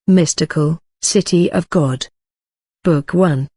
Mystical, City of God. Book 1.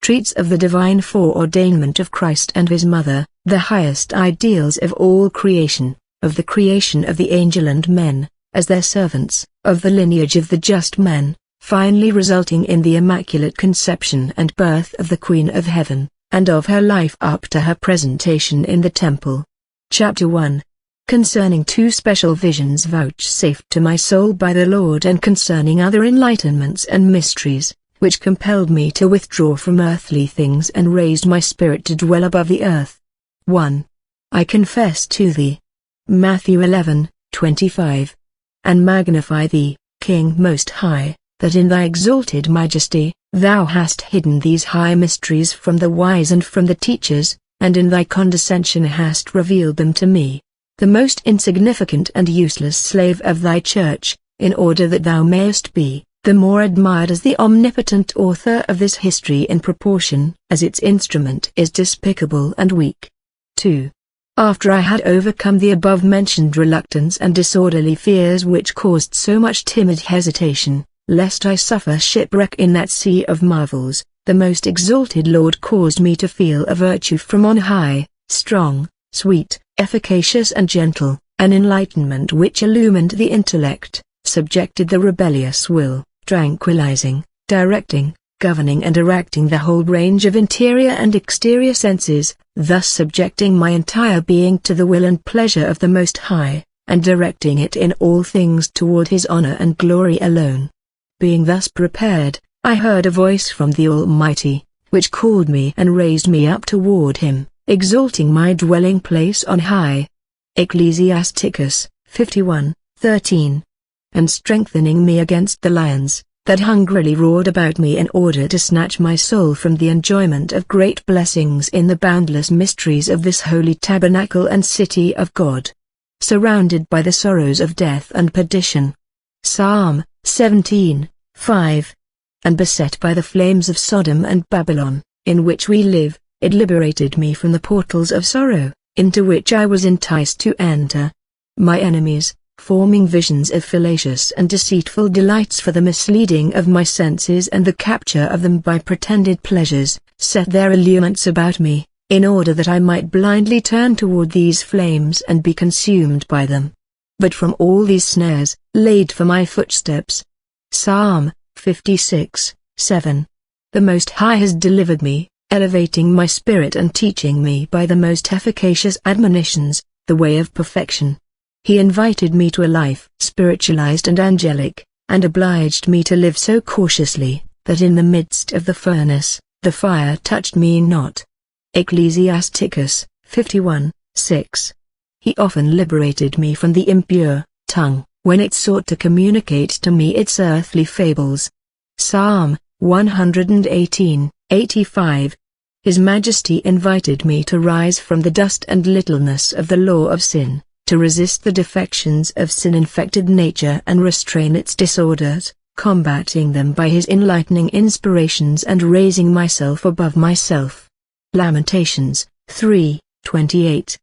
Treats of the divine foreordainment of Christ and his mother, the highest ideals of all creation, of the creation of the angel and men, as their servants, of the lineage of the just men, finally resulting in the Immaculate Conception and birth of the Queen of Heaven, and of her life up to her presentation in the Temple. Chapter 1. Concerning two special visions vouchsafed to my soul by the Lord, and concerning other enlightenments and mysteries, which compelled me to withdraw from earthly things and raised my spirit to dwell above the earth. 1. I confess to thee. Matthew 11:25. And magnify thee, King Most High, that in thy exalted majesty, thou hast hidden these high mysteries from the wise and from the teachers, and in thy condescension hast revealed them to me, the most insignificant and useless slave of thy church, in order that thou mayest be the more admired as the omnipotent author of this history in proportion as its instrument is despicable and weak. 2. After I had overcome the above-mentioned reluctance and disorderly fears which caused so much timid hesitation, lest I suffer shipwreck in that sea of marvels, the most exalted Lord caused me to feel a virtue from on high, strong, sweet, efficacious and gentle, an enlightenment which illumined the intellect, subjected the rebellious will, tranquilizing, directing, governing and erecting the whole range of interior and exterior senses, thus subjecting my entire being to the will and pleasure of the Most High, and directing it in all things toward His honor and glory alone. Being thus prepared, I heard a voice from the Almighty, which called me and raised me up toward Him, exalting my dwelling place on high. Ecclesiasticus 51:13. And strengthening me against the lions, that hungrily roared about me in order to snatch my soul from the enjoyment of great blessings in the boundless mysteries of this holy tabernacle and city of God, surrounded by the sorrows of death and perdition. Psalm 17:5. And beset by the flames of Sodom and Babylon, in which we live, it liberated me from the portals of sorrow, into which I was enticed to enter. My enemies, forming visions of fallacious and deceitful delights for the misleading of my senses and the capture of them by pretended pleasures, set their allurements about me, in order that I might blindly turn toward these flames and be consumed by them. But from all these snares, laid for my footsteps. Psalm 56:7. The Most High has delivered me, elevating my spirit and teaching me by the most efficacious admonitions, the way of perfection. He invited me to a life spiritualized and angelic, and obliged me to live so cautiously, that in the midst of the furnace, the fire touched me not. Ecclesiasticus 51:6. He often liberated me from the impure tongue, when it sought to communicate to me its earthly fables. Psalm 118:85. His Majesty invited me to rise from the dust and littleness of the law of sin, to resist the defections of sin-infected nature and restrain its disorders, combating them by his enlightening inspirations and raising myself above myself. Lamentations 3:28.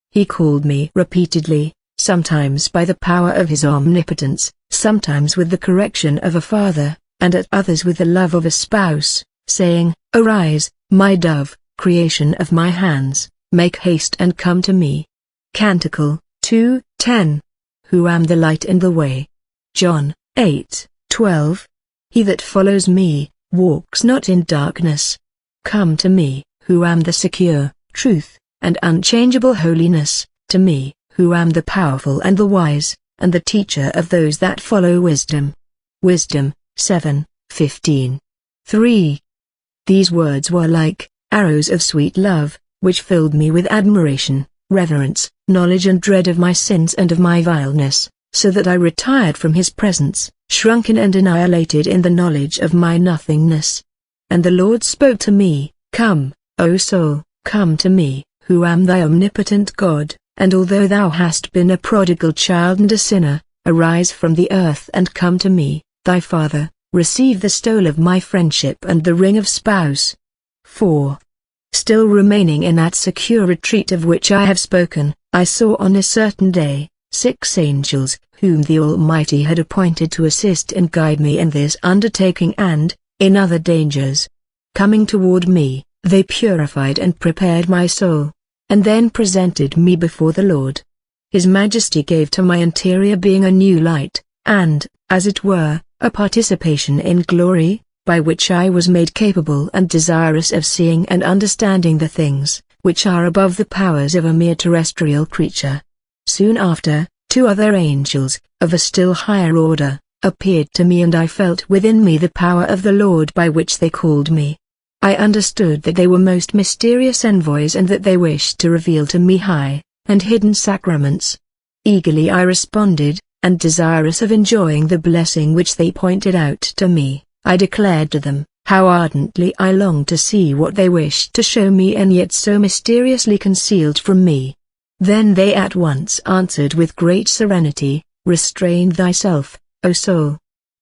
He called me repeatedly, sometimes by the power of his omnipotence, sometimes with the correction of a father, and at others with the love of a spouse, saying, Arise, my dove, creation of my hands, make haste and come to me. Canticle 2:10. Who am the light in the way. John 8:12. He that follows me, walks not in darkness. Come to me, who am the secure, truth, and unchangeable holiness, to me, who am the powerful and the wise, and the teacher of those that follow wisdom. Wisdom 7:15. 3. These words were like arrows of sweet love, which filled me with admiration, reverence, knowledge and dread of my sins and of my vileness, so that I retired from his presence, shrunken and annihilated in the knowledge of my nothingness. And the Lord spoke to me, Come, O soul, come to me, who am thy omnipotent God, and although thou hast been a prodigal child and a sinner, arise from the earth and come to me, thy Father, receive the stole of my friendship and the ring of spouse. 4. Still remaining in that secure retreat of which I have spoken, I saw on a certain day, 6 angels, whom the Almighty had appointed to assist and guide me in this undertaking and, in other dangers. Coming toward me, they purified and prepared my soul, and then presented me before the Lord. His Majesty gave to my interior being a new light, and, as it were, a participation in glory, by which I was made capable and desirous of seeing and understanding the things, which are above the powers of a mere terrestrial creature. Soon after, 2 other angels, of a still higher order, appeared to me, and I felt within me the power of the Lord by which they called me. I understood that they were most mysterious envoys, and that they wished to reveal to me high and hidden sacraments. Eagerly I responded, and desirous of enjoying the blessing which they pointed out to me, I declared to them how ardently I longed to see what they wished to show me, and yet so mysteriously concealed from me. Then they at once answered with great serenity, "Restrain thyself, O soul."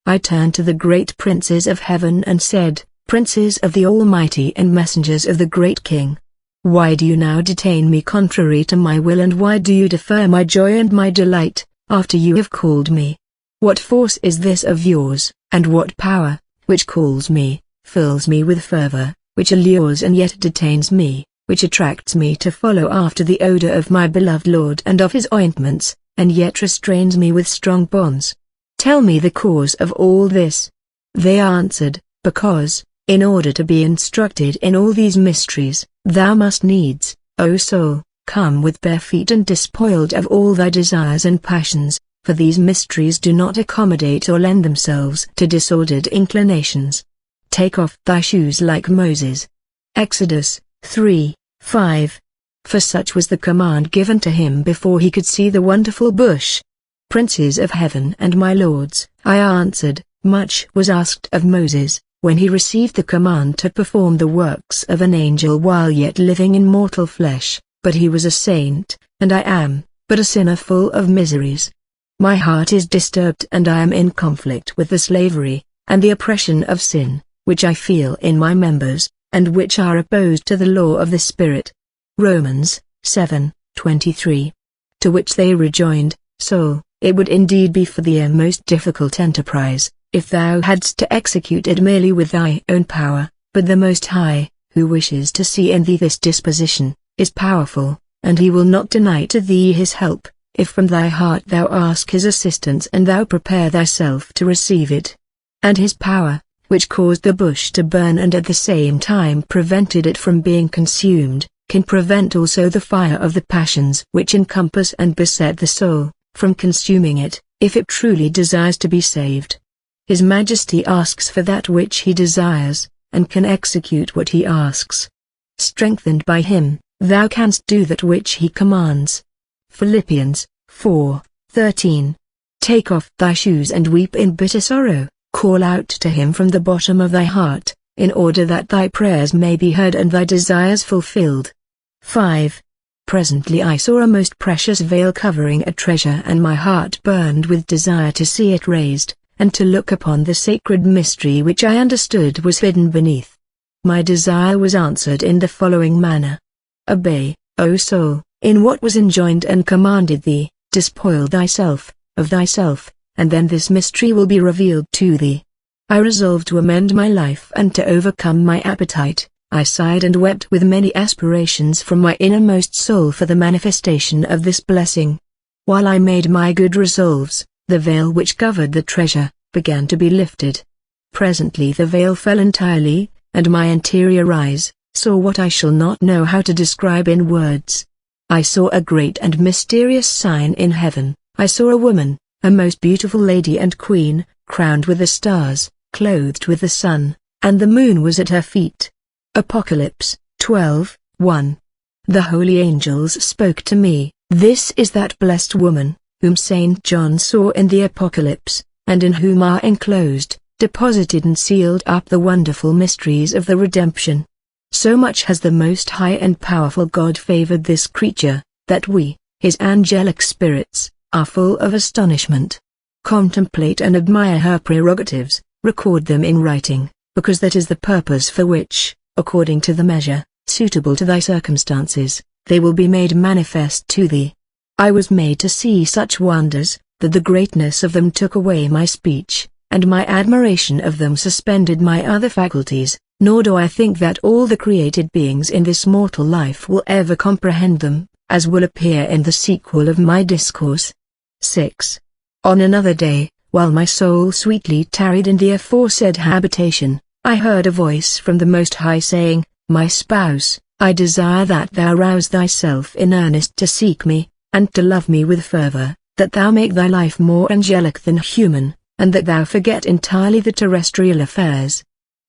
I turned to the great princes of heaven and said, "Princes of the Almighty and messengers of the great King, why do you now detain me contrary to my will, and why do you defer my joy and my delight, after you have called me? What force is this of yours, and what power, which calls me, fills me with fervor, which allures and yet detains me, which attracts me to follow after the odor of my beloved Lord and of his ointments, and yet restrains me with strong bonds? Tell me the cause of all this." They answered, "Because, in order to be instructed in all these mysteries, thou must needs, O soul, come with bare feet and despoiled of all thy desires and passions, for these mysteries do not accommodate or lend themselves to disordered inclinations. Take off thy shoes like Moses." Exodus 3:5. For such was the command given to him before he could see the wonderful bush. "Princes of heaven and my lords," I answered, "much was asked of Moses, when he received the command to perform the works of an angel while yet living in mortal flesh, but he was a saint, and I am but a sinner full of miseries. My heart is disturbed, and I am in conflict with the slavery and the oppression of sin, which I feel in my members, and which are opposed to the law of the Spirit." Romans 7:23. To which they rejoined, "Soul, it would indeed be for thee a most difficult enterprise, if thou hadst to execute it merely with thy own power, but the Most High, who wishes to see in thee this disposition, is powerful, and he will not deny to thee his help, if from thy heart thou ask his assistance and thou prepare thyself to receive it. And his power, which caused the bush to burn and at the same time prevented it from being consumed, can prevent also the fire of the passions which encompass and beset the soul, from consuming it, if it truly desires to be saved. His Majesty asks for that which he desires, and can execute what he asks. Strengthened by him, thou canst do that which he commands. Philippians 4:13. Take off thy shoes and weep in bitter sorrow, call out to him from the bottom of thy heart, in order that thy prayers may be heard and thy desires fulfilled. 5. Presently I saw a most precious veil covering a treasure, and my heart burned with desire to see it raised, and to look upon the sacred mystery which I understood was hidden beneath. My desire was answered in the following manner. Obey, O soul, in what was enjoined and commanded thee, despoil thyself, of thyself, and then this mystery will be revealed to thee. I resolved to amend my life and to overcome my appetite. I sighed and wept with many aspirations from my innermost soul for the manifestation of this blessing. While I made my good resolves, the veil which covered the treasure began to be lifted. Presently the veil fell entirely, and my interior eyes saw what I shall not know how to describe in words. I saw a great and mysterious sign in heaven. I saw a woman, a most beautiful lady and queen, crowned with the stars, clothed with the sun, and the moon was at her feet. Apocalypse 12:1. The holy angels spoke to me, "This is that blessed woman, whom Saint John saw in the Apocalypse, and in whom are enclosed, deposited and sealed up the wonderful mysteries of the redemption." So much has the Most High and powerful God favored this creature, that we, his angelic spirits, are full of astonishment. Contemplate and admire her prerogatives, record them in writing, because that is the purpose for which, according to the measure suitable to thy circumstances, they will be made manifest to thee. I was made to see such wonders, that the greatness of them took away my speech, and my admiration of them suspended my other faculties, nor do I think that all the created beings in this mortal life will ever comprehend them, as will appear in the sequel of my discourse. 6. On another day, while my soul sweetly tarried in the aforesaid habitation, I heard a voice from the Most High saying, My spouse, I desire that thou rouse thyself in earnest to seek me, and to love me with fervor, that thou make thy life more angelic than human, and that thou forget entirely the terrestrial affairs.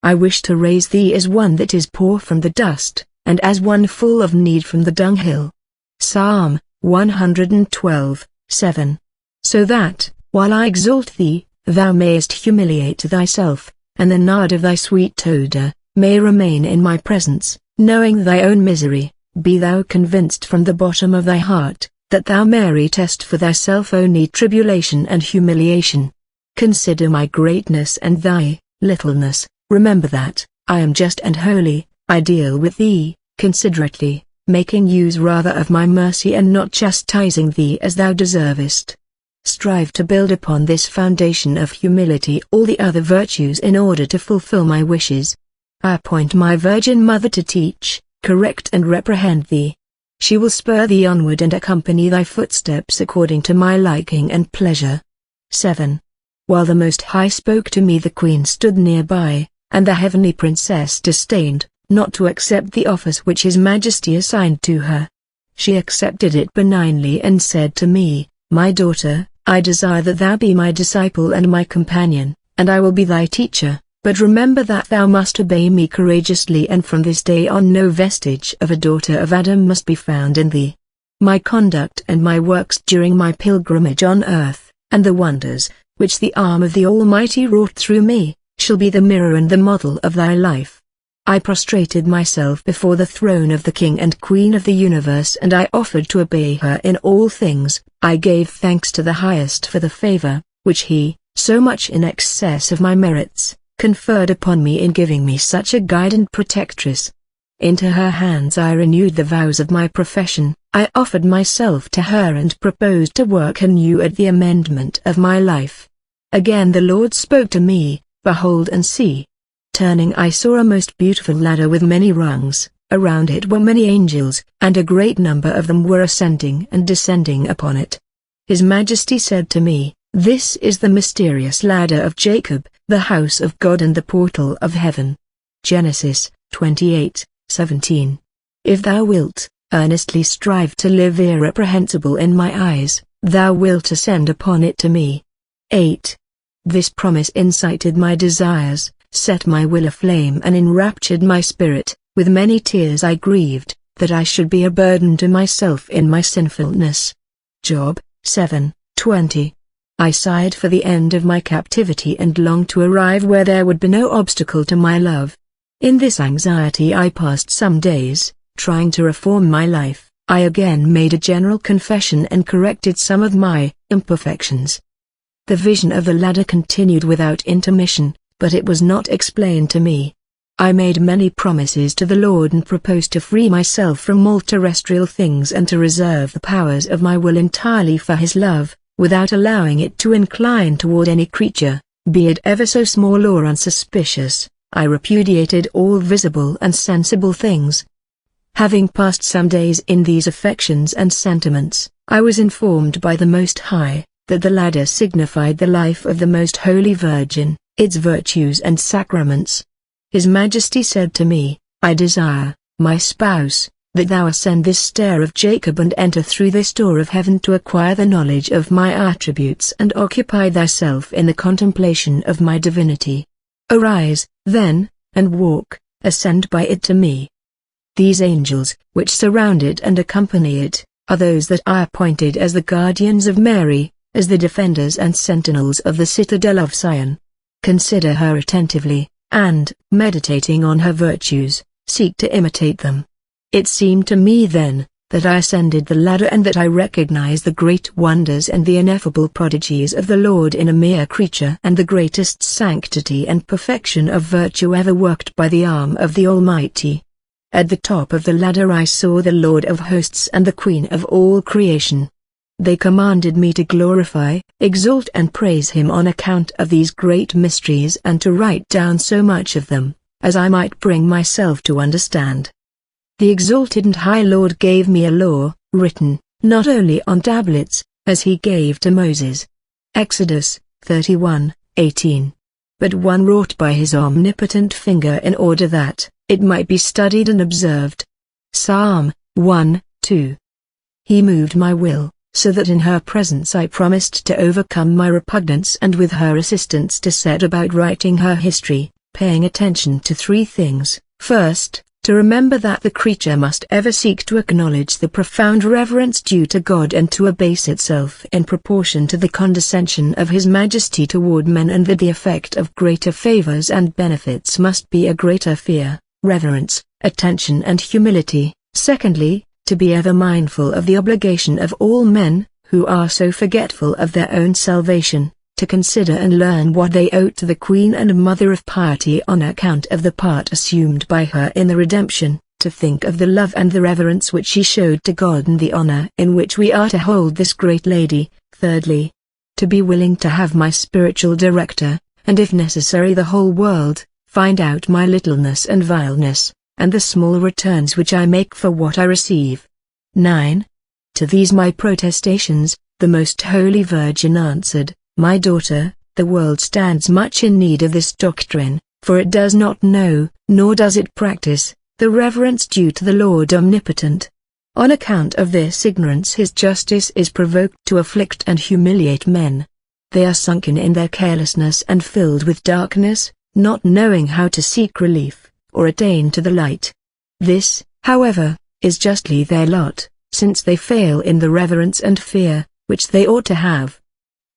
I wish to raise thee as one that is poor from the dust, and as one full of need from the dunghill. Psalm 112, 7. So that, while I exalt thee, thou mayest humiliate thyself, and the nard of thy sweet odor may remain in my presence, knowing thy own misery, be thou convinced from the bottom of thy heart, that thou meritest for thyself only tribulation and humiliation. Consider my greatness and thy littleness, remember that, I am just and holy, I deal with thee, considerately, making use rather of my mercy and not chastising thee as thou deservest. Strive to build upon this foundation of humility all the other virtues in order to fulfill my wishes. I appoint my Virgin Mother to teach, correct and reprehend thee. She will spur thee onward and accompany thy footsteps according to my liking and pleasure. 7. While the Most High spoke to me, the Queen stood nearby, and the heavenly princess disdained not to accept the office which His Majesty assigned to her. She accepted it benignly and said to me, My daughter, I desire that thou be my disciple and my companion, and I will be thy teacher, but remember that thou must obey me courageously, and from this day on no vestige of a daughter of Adam must be found in thee. My conduct and my works during my pilgrimage on earth, and the wonders which the arm of the Almighty wrought through me, shall be the mirror and the model of thy life. I prostrated myself before the throne of the King and Queen of the universe, and I offered to obey her in all things. I gave thanks to the Highest for the favor, which He, so much in excess of my merits, conferred upon me in giving me such a guide and protectress. Into her hands I renewed the vows of my profession. I offered myself to her and proposed to work anew at the amendment of my life. Again the Lord spoke to me, Behold and see. Turning, I saw a most beautiful ladder with many rungs. Around it were many angels, and a great number of them were ascending and descending upon it. His Majesty said to me, This is the mysterious ladder of Jacob, the house of God and the portal of heaven. Genesis 28:17. If thou wilt earnestly strive to live irreprehensible in my eyes, thou wilt ascend upon it to me. 8. This promise incited my desires, set my will aflame and enraptured my spirit. With many tears I grieved, that I should be a burden to myself in my sinfulness. Job 7:20. I sighed for the end of my captivity and longed to arrive where there would be no obstacle to my love. In this anxiety I passed some days, trying to reform my life. I again made a general confession and corrected some of my imperfections. The vision of the ladder continued without intermission, but it was not explained to me. I made many promises to the Lord and proposed to free myself from all terrestrial things and to reserve the powers of my will entirely for His love, without allowing it to incline toward any creature, be it ever so small or unsuspicious. I repudiated all visible and sensible things. Having passed some days in these affections and sentiments, I was informed by the Most High, that the ladder signified the life of the Most Holy Virgin, its virtues and sacraments. His Majesty said to me, I desire, my spouse, that thou ascend this stair of Jacob and enter through this door of heaven to acquire the knowledge of my attributes and occupy thyself in the contemplation of my divinity. Arise, then, and walk, ascend by it to me. These angels, which surround it and accompany it, are those that I appointed as the guardians of Mary, as the defenders and sentinels of the citadel of Zion. Consider her attentively, and, meditating on her virtues, seek to imitate them. It seemed to me then, that I ascended the ladder and that I recognized the great wonders and the ineffable prodigies of the Lord in a mere creature and the greatest sanctity and perfection of virtue ever worked by the arm of the Almighty. At the top of the ladder I saw the Lord of hosts and the Queen of all creation. They commanded me to glorify, exalt and praise him on account of these great mysteries and to write down so much of them, as I might bring myself to understand. The exalted and high Lord gave me a law, written, not only on tablets, as he gave to Moses. Exodus 31:18. But one wrought by his omnipotent finger in order that it might be studied and observed. Psalm 1:2. He moved my will, so that in her presence I promised to overcome my repugnance and with her assistance to set about writing her history, paying attention to three things. First, to remember that the creature must ever seek to acknowledge the profound reverence due to God and to abase itself in proportion to the condescension of His Majesty toward men, and that the effect of greater favors and benefits must be a greater fear, reverence, attention and humility. Secondly, to be ever mindful of the obligation of all men, who are so forgetful of their own salvation, to consider and learn what they owe to the Queen and Mother of Piety on account of the part assumed by her in the redemption, to think of the love and the reverence which she showed to God and the honor in which we are to hold this great lady. Thirdly, to be willing to have my spiritual director, and if necessary the whole world, find out my littleness and vileness, and the small returns which I make for what I receive. 9. To these my protestations, the Most Holy Virgin answered, My daughter, the world stands much in need of this doctrine, for it does not know, nor does it practice, the reverence due to the Lord Omnipotent. On account of this ignorance His justice is provoked to afflict and humiliate men. They are sunken in their carelessness and filled with darkness, not knowing how to seek relief, or attain to the light. This, however, is justly their lot, since they fail in the reverence and fear, which they ought to have.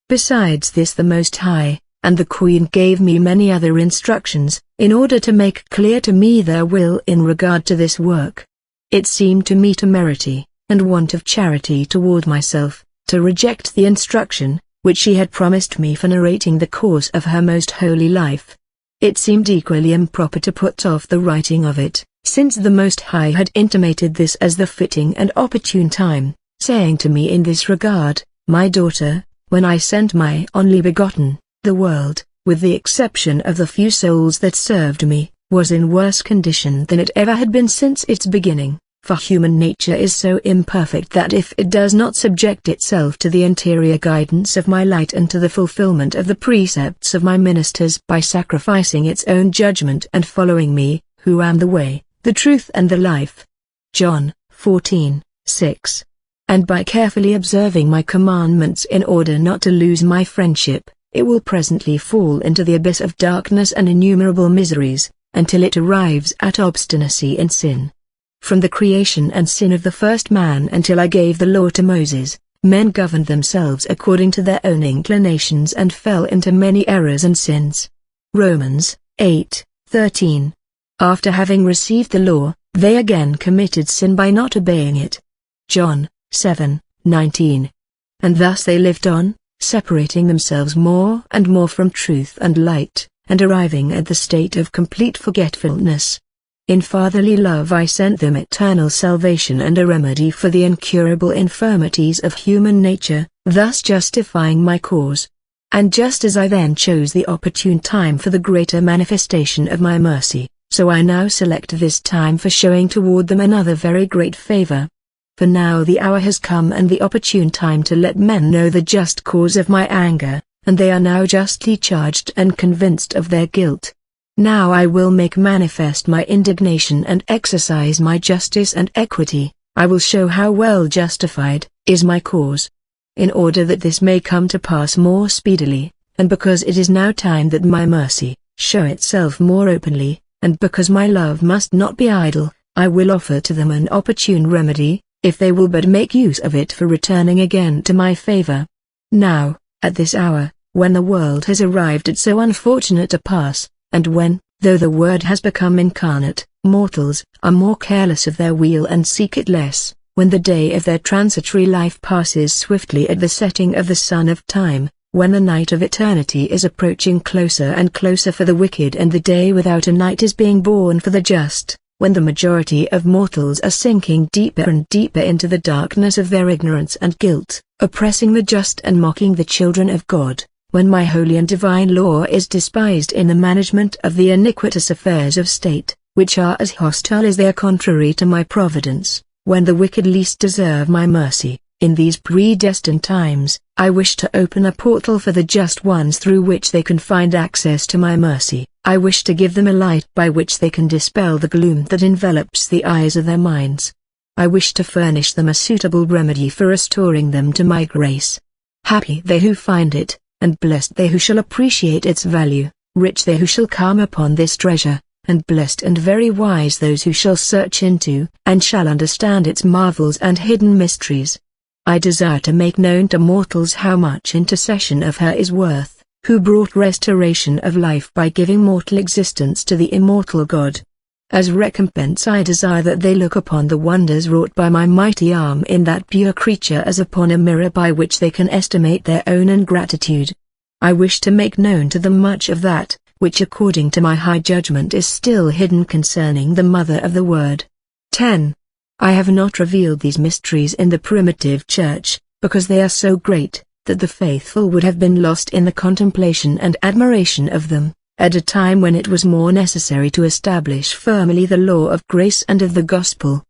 Besides this the Most High, and the Queen gave me many other instructions, in order to make clear to me their will in regard to this work. It seemed to me temerity, and want of charity toward myself, to reject the instruction, which she had promised me for narrating the course of her most holy life. It seemed equally improper to put off the writing of it, since the Most High had intimated this as the fitting and opportune time, saying to me in this regard, My daughter, when I sent my only begotten, the world, with the exception of the few souls that served me, was in worse condition than it ever had been since its beginning, for human nature is so imperfect that if it does not subject itself to the interior guidance of my light and to the fulfillment of the precepts of my ministers by sacrificing its own judgment and following me, who am the way, the truth and the life. John 14:6. And by carefully observing my commandments in order not to lose my friendship, it will presently fall into the abyss of darkness and innumerable miseries, until it arrives at obstinacy in sin. From the creation and sin of the first man until I gave the law to Moses, men governed themselves according to their own inclinations and fell into many errors and sins. Romans 8:13. After having received the law, they again committed sin by not obeying it. John 7:19. And thus they lived on, separating themselves more and more from truth and light, and arriving at the state of complete forgetfulness. In fatherly love I sent them eternal salvation and a remedy for the incurable infirmities of human nature, thus justifying my cause. And just as I then chose the opportune time for the greater manifestation of my mercy, so I now select this time for showing toward them another very great favor. For now the hour has come and the opportune time to let men know the just cause of my anger, and they are now justly charged and convinced of their guilt. Now I will make manifest my indignation and exercise my justice and equity. I will show how well justified is my cause. In order that this may come to pass more speedily, and because it is now time that my mercy show itself more openly, and because my love must not be idle, I will offer to them an opportune remedy, if they will but make use of it for returning again to my favor. Now, at this hour, when the world has arrived at so unfortunate a pass, and when, though the Word has become incarnate, mortals are more careless of their weal and seek it less, when the day of their transitory life passes swiftly at the setting of the sun of time, when the night of eternity is approaching closer and closer for the wicked and the day without a night is being born for the just, when the majority of mortals are sinking deeper and deeper into the darkness of their ignorance and guilt, oppressing the just and mocking the children of God, when my holy and divine law is despised in the management of the iniquitous affairs of state, which are as hostile as they are contrary to my providence, when the wicked least deserve my mercy. In these predestined times, I wish to open a portal for the just ones through which they can find access to my mercy. I wish to give them a light by which they can dispel the gloom that envelops the eyes of their minds. I wish to furnish them a suitable remedy for restoring them to my grace. Happy they who find it, and blessed they who shall appreciate its value, rich they who shall come upon this treasure, and blessed and very wise those who shall search into, and shall understand its marvels and hidden mysteries. I desire to make known to mortals how much intercession of her is worth, who brought restoration of life by giving mortal existence to the immortal God. As recompense I desire that they look upon the wonders wrought by my mighty arm in that pure creature as upon a mirror by which they can estimate their own ingratitude. I wish to make known to them much of that, which according to my high judgment is still hidden concerning the Mother of the Word. 10. I have not revealed these mysteries in the primitive church, because they are so great, that the faithful would have been lost in the contemplation and admiration of them, at a time when it was more necessary to establish firmly the law of grace and of the gospel.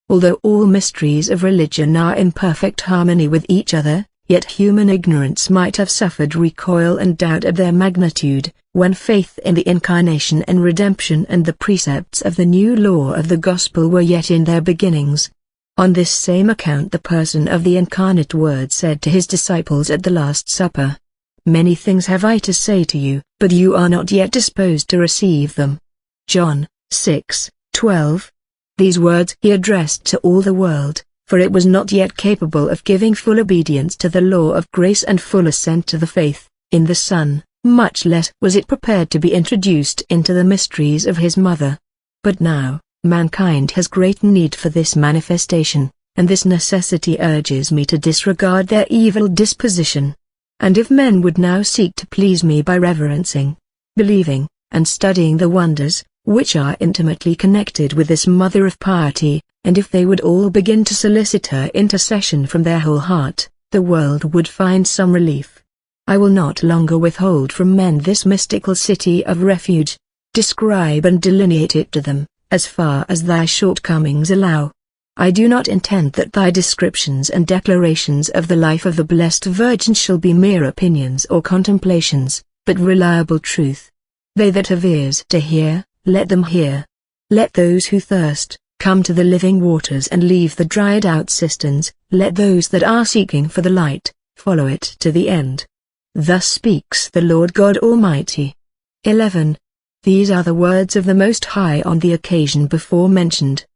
Although all mysteries of religion are in perfect harmony with each other, yet human ignorance might have suffered recoil and doubt at their magnitude, when faith in the incarnation and redemption and the precepts of the new law of the gospel were yet in their beginnings. On this same account the person of the incarnate Word said to his disciples at the Last Supper, "Many things have I to say to you, but you are not yet disposed to receive them." John 6:12. These words he addressed to all the world, for it was not yet capable of giving full obedience to the law of grace and full assent to the faith in the Son, much less was it prepared to be introduced into the mysteries of his mother. But now, mankind has great need for this manifestation, and this necessity urges me to disregard their evil disposition. And if men would now seek to please me by reverencing, believing, and studying the wonders, which are intimately connected with this Mother of piety, and if they would all begin to solicit her intercession from their whole heart, the world would find some relief. I will not longer withhold from men this mystical city of refuge. Describe and delineate it to them, as far as thy shortcomings allow. I do not intend that thy descriptions and declarations of the life of the Blessed Virgin shall be mere opinions or contemplations, but reliable truth. They that have ears to hear, let them hear. Let those who thirst, come to the living waters and leave the dried out cisterns. Let those that are seeking for the light, follow it to the end. Thus speaks the Lord God Almighty. 11. These are the words of the Most High on the occasion before mentioned.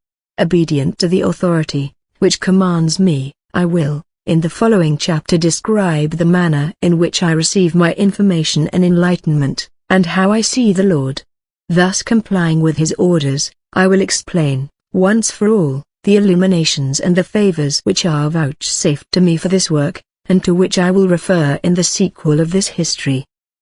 Obedient to the authority, which commands me, I will, in the following chapter describe the manner in which I receive my information and enlightenment, and how I see the Lord. Thus complying with his orders, I will explain, once for all, the illuminations and the favors which are vouchsafed to me for this work, and to which I will refer in the sequel of this history.